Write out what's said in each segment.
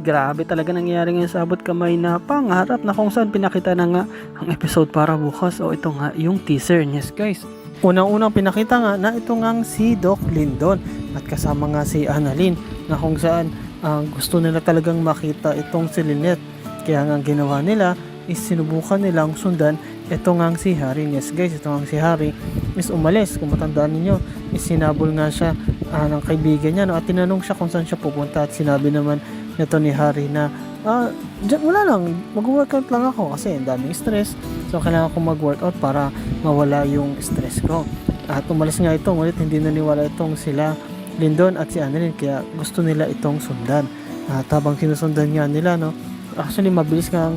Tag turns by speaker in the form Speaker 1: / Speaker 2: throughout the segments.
Speaker 1: grabe talaga nangyari ngayon sa abot kamay na pangarap na kung saan pinakita na nga ang episode para bukas. O ito nga yung teaser. Yes guys, unang-unang pinakita nga na ito nga si Doc Lindon at kasama nga si Annalyn na kung saan gusto nila talagang makita itong si Lynette. Kaya nga ginawa nila is sinubukan nilang sundan ito nga si Harry. Yes guys, ito nga si Harry is umalis. Kung matandaan ninyo, is sinabol nga siya ng kaibigan niya, no? At tinanong siya kung saan siya pupunta at sinabi naman nito ni Harry na dyan, wala lang, mag-workout lang ako kasi ang daming stress, so kailangan ko mag-workout para mawala yung stress ko. At umalis nga ito, ngunit hindi naniwala itong sila Lindon at si Annalyn, kaya gusto nila itong sundan. At habang sinusundan nga nila, no, actually mabilis nga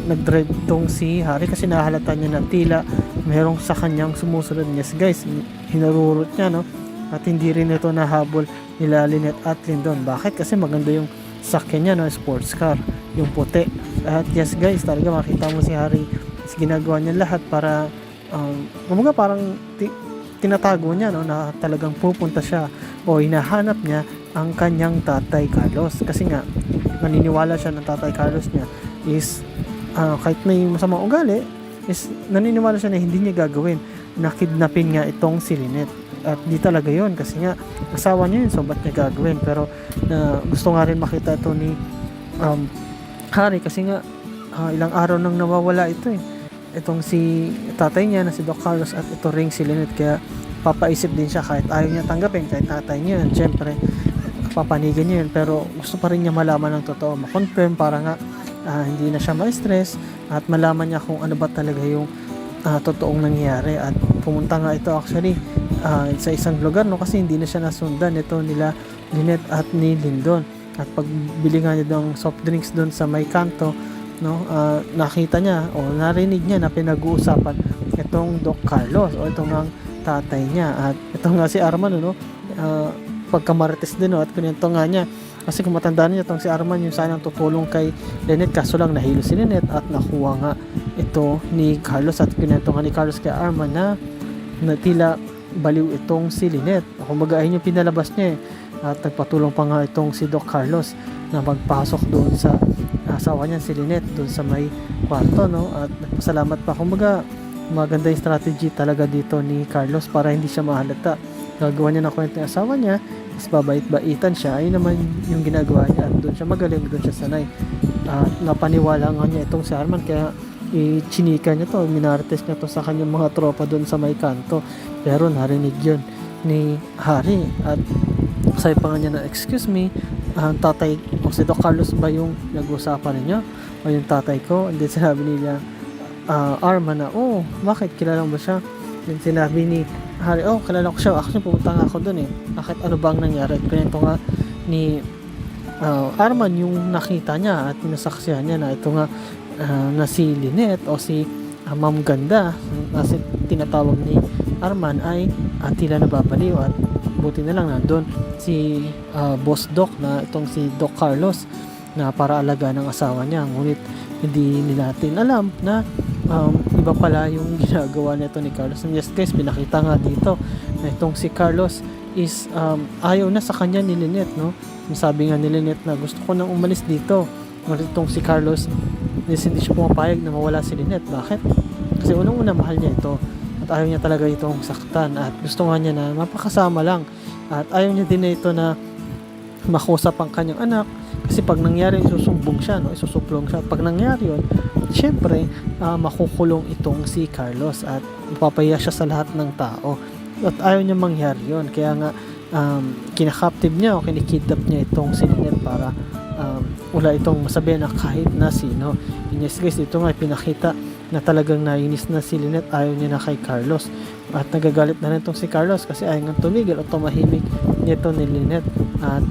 Speaker 1: nag-drive itong si Harry kasi nahalata niya na tila merong sa kanyang sumusunod. Yes guys, hinarurot niya, no, at hindi rin ito nahabol nila Lynette at Lindon. Bakit? Kasi maganda yung sakyan niya, no, sports car, yung puti. At yes guys, talaga makita mo si Harry, ginagawa niya lahat para kumbaga parang tinatago niya, no, na talagang pupunta siya o hinahanap niya ang kanyang tatay Carlos. Kasi nga naniniwala siya ng tatay Carlos niya is kahit may masamang ugali, is naniniwala siya na hindi niya gagawin na kidnapin nga itong si Lynette. At di talaga yon, kasi nga asawa niya yun, so ba't niya gagawin? Pero gusto nga rin makita ito ni Harry kasi nga ilang araw nang nawawala ito itong si tatay niya na si Doc Carlos at ito ring si Lynette. Kaya papaisip din siya kahit ayaw niya tanggapin, kahit tatay niya yun, syempre papanigan niya yun, pero gusto pa rin niya malaman ng totoo, makonfirm para nga hindi na siya ma-stress at malaman niya kung ano ba talaga yung totoong nangyari. At pumunta nga ito actually sa isang lugar, no, kasi hindi na siya nasundan ito nila Lynette at ni Lindon. At pagbili nga niya ng soft drinks doon sa may kanto, no, nakita niya o narinig niya na pinag-uusapan itong Doc Carlos o itong ang tatay niya. At ito nga si Arman, no, pagkamarites din, no, at pinento nga niya kasi kung matandaan niya itong si Arman yung sanang tutulong kay Lynette, kaso lang nahilo si Lynette at nakuha nga ito ni Carlos. At pinento nga ni Carlos kay Arman na tila baliw itong si Lynette. Kumbaga ayun yung pinalabas niya At nagpatulong pa nga itong si Doc Carlos na magpasok doon sa asawa niya si Lynette doon sa may kwarto, no? At nagpasalamat pa. Kumbaga maganda yung strategy talaga dito ni Carlos para hindi siya mahalata. Gagawa niya ng kwento ng asawa niya, mas babait-baitan siya. Ayun naman yung ginagawa niya at doon siya magaling, doon siya sanay. At napaniwala nga niya itong si Arman, kaya chinika niya to, minartes niya to sa kanyang mga tropa doon sa may kanto. Pero narinig yun ni Harry at sabi pa nga niya na, excuse me, tatay o si Doc Carlos ba yung nag-usapan ninyo o yung tatay ko? And then sinabi nila Arman na, oh, bakit, kilala mo ba siya? Then sinabi ni Harry, oh, kilala ko siya, actually pumunta nga ako doon bakit, ano bang nangyari? At pinento nga ni Arman yung nakita niya at nasaksihan niya na ito nga na si Lynette o si Ma'am Ganda na tinatawag ni Arman ay tila nababaliw. At buti na lang nandun si Boss Doc na itong si Doc Carlos na para alaga ng asawa niya. Ngunit hindi natin alam na iba pala yung ginagawa nito ni Carlos. And yes guys, pinakita nga dito na itong si Carlos is ayaw na sa kanya ni Lynette, no? Sabi nga ni Lynette na gusto ko nang umalis dito. Ngunit itong si Carlos hindi siya pumapayag na mawala si Lynette. Bakit? Kasi unang-una mahal niya ito at ayaw niya talaga itong saktan at gusto nga niya na mapakasama lang at ayaw niya din na ito na makusap ang kanyang anak kasi pag nangyari isusumbong siya, no? Isusuplong siya. Pag nangyari yun, syempre makukulong itong si Carlos at mapapahiya siya sa lahat ng tao at ayaw niya mangyari yun. Kaya nga kinakaptive niya o kinikidnap niya itong si Lynette para wala itong masabihan na kahit na sino. And yes guys, ito nga pinakita na talagang nainis na si Lynette, ayaw niya na kay Carlos at nagagalit na rin itong si Carlos kasi ayaw nga tumigil o tumahimik nito ni Lynette at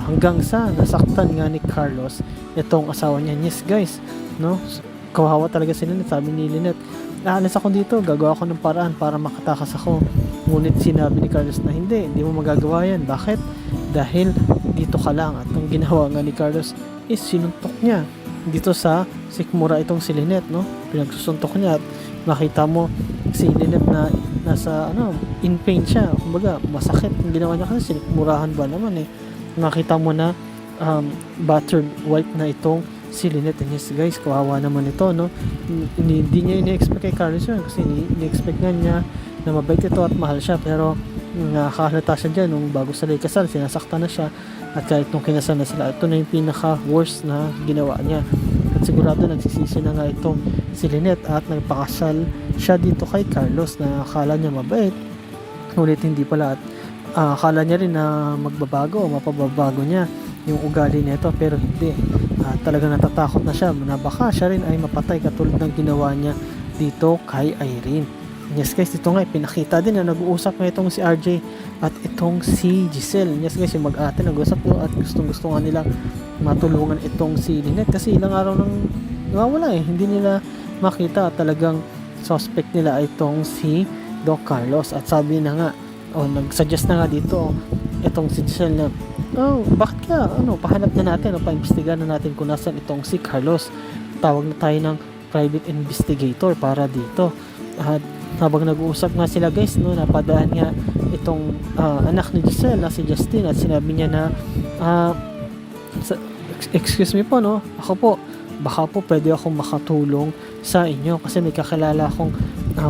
Speaker 1: hanggang sa nasaktan nga ni Carlos itong asawa niya. Yes guys, no, kawawa talaga si Lynette. Sabi ni Lynette, aalis ako dito, gagawa ko ng paraan para makatakas ako. Ngunit sinabi ni Carlos na hindi mo magagawa yan. Bakit? Dahil dito ka lang. At ang ginawa nga ni Carlos is sinuntok niya dito sa sikmura itong si Lynette, no? Pinagsusuntok niya at makita mo si Lynette na nasa in pain siya. Kumbaga masakit ang ginawa niya kasi sinikmurahan ba naman makita mo na battered wipe na itong si Lynette. And yes guys, kawawa naman ito, no? Hindi niya ini-expect kay Carlos yun, kasi ini-expect nga niya na mabait ito at mahal siya, pero nakahalata siya dyan nung bago sila ikasal, sinasaktan na siya, at kahit nung kinasal na sila, ito na yung pinaka worst na ginawa niya. At sigurado nagsisisi na nga itong si Lynette at nagpakasal siya dito kay Carlos na akala niya mabait, ngunit hindi pala, at akala niya rin na magbabago o mapababago niya yung ugali nito, pero hindi. Talagang natatakot na siya na baka siya rin ay mapatay katulad ng ginawa niya dito kay Irene. Yes guys, ito nga pinakita din na nag-uusap nga itong si RJ at itong si Giselle. Yes guys, yung mag-ate nag-uusap nyo at gustong-gusto nga nila matulungan itong si Lynette kasi ilang araw nang nawawala hindi nila makita, at talagang suspect nila itong si Doc Carlos. At sabi na nga, nag-suggest na nga dito itong si Giselle na, bakit kaya, pahanap na natin, paimbestigahan na natin kung nasan itong si Carlos. Tawag na tayo ng private investigator para dito. At habang nag-uusap nga sila guys, napadaan nga itong anak ni Giselle na si Justin, at sinabi niya na, excuse me po, ako po, baka po pwede akong makatulong sa inyo kasi may kakilala akong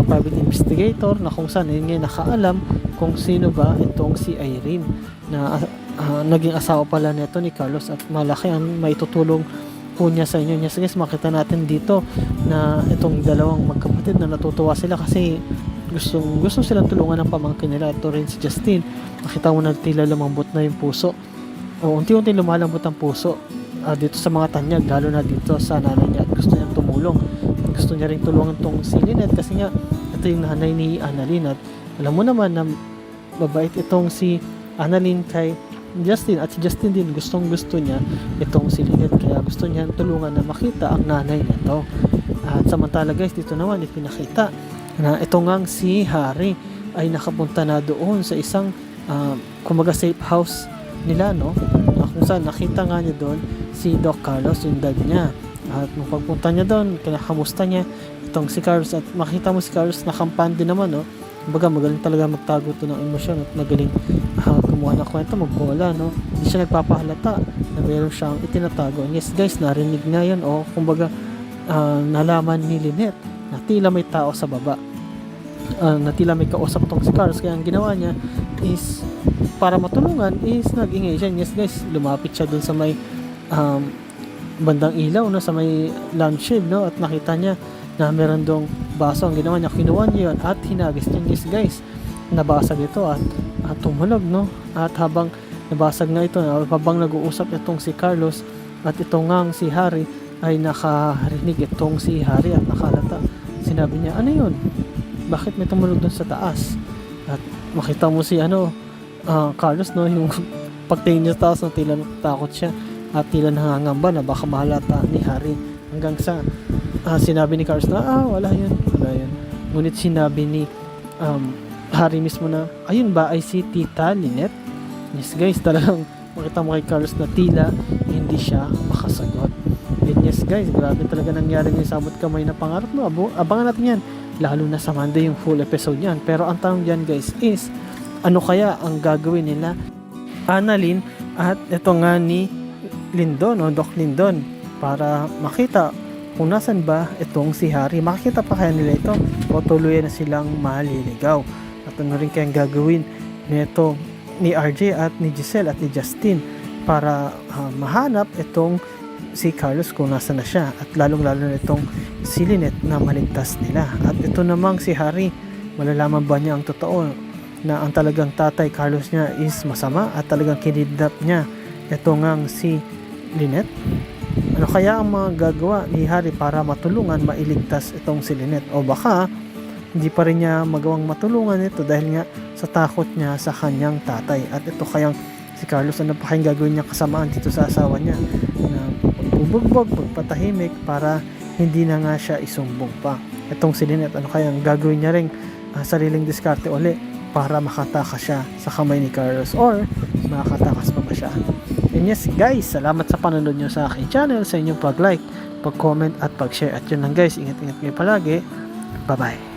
Speaker 1: private investigator na kung saan yun nga nakaalam kung sino ba itong si Irene na naging asawa pala nito ni Carlos, at malaki ang maitutulong po niya sa inyo. Yes guys, makita natin dito na itong dalawang magkapatid na natutuwa sila kasi gusto silang tulungan ng pamangkin nila. Ito rin si Justin, makita mo na tila lumambot na yung puso, unti-unti lumalambot ang puso dito sa mga tanyag, lalo na dito sa nanay niya, at gusto niyang tumulong. Gusto niya rin tulungan tong si Lynette kasi nga ito yung nanay ni Annalyn, at alam mo naman na mabait itong si Annalyn kay Justin, at si Justin din gustong gusto niya itong si Lynette, kaya gusto niya tulungan na makita ang nanay nito. At samantala guys, dito naman ipinakita na ito ngang si Harry ay nakapunta na doon sa isang kumaga safe house nila, kung saan nakita nga niya doon si Doc Carlos, yung dad niya. At nung pagpunta niya doon, kinakamusta niya itong si Carlos, at makita mo si Carlos nakampante naman, kumbaga magaling talaga magtago to ng emosyon, at magaling kumuha ng kwento, magbola, hindi siya nagpapahalata na meron siyang itinatago. And yes guys, narinig nga yan, kumbaga nalaman ni Lynette na tila may tao sa baba, na tila may kausap tong si Carlos, kaya ang ginawa niya is para matulungan is nag-ingay siya. Yes guys, lumapit siya dun sa may bandang ilaw, sa may lampshade, at nakita niya na meron dong baso. Ang ginawa niya, kinuha niya yun at hinagis niya. Yes guys, nabasag ito at tumunog, at habang nabasag na ito, habang nag-uusap itong si Carlos at itong ngang si Harry, ay nakarinig itong si Harry at nakalata. Sinabi niya, ano yun? Bakit may tumunog dun sa taas? At makita mo si Carlos, yung pagtingin niya sa taas, tila natakot siya at tila nangangamba na baka mahalata ni Harry, hanggang sa sinabi ni Carlos na wala yun. Ngunit sinabi ni Harry mismo na ayun ba ay si Tita Lynette. Yes guys, talagang makita mo kay Carlos na tila hindi siya makasagot. And yes guys, grabe talaga nangyari yung sabot kamay na pangarap mo. Abangan natin yan, lalo na sa Monday yung full episode yan. Pero ang tanong dyan guys is, ano kaya ang gagawin nila Annalyn at ito nga ni Lindon, Doc Lindon, para makita kung nasan ba itong si Harry. Makikita pa kaya nila ito o tuluyan na silang maliligaw? At ano rin kayang gagawin nito ni RJ at ni Giselle at ni Justin para mahanap itong si Carlos kung nasa na siya, at lalong-lalo na itong si Lynette na maligtas nila. At ito namang si Harry, malalaman ba niya ang totoo na ang talagang tatay Carlos niya is masama at talagang kinidnap niya ito ngang si Lynette? Ano kaya ang mga gagawa ni Harry para matulungan mailigtas itong si Lynette? O baka hindi pa rin niya magawang matulungan ito dahil nga sa takot niya sa kanyang tatay. At ito kayang si Carlos, ano pa kayang gagawin niya kasamaan dito sa asawa niya na bubugbog, pagpatahimik para hindi na nga siya isumbong pa itong si Lynette? Ano kayang gagawin niya ring sariling diskarte uli para makatakas siya sa kamay ni Carlos, or makatakas pa ba siya? And yes guys, salamat sa panonood nyo sa aking channel, sa inyong pag-like, pag-comment at pag-share. At yun lang guys, ingat-ingat kayo palagi. Bye bye.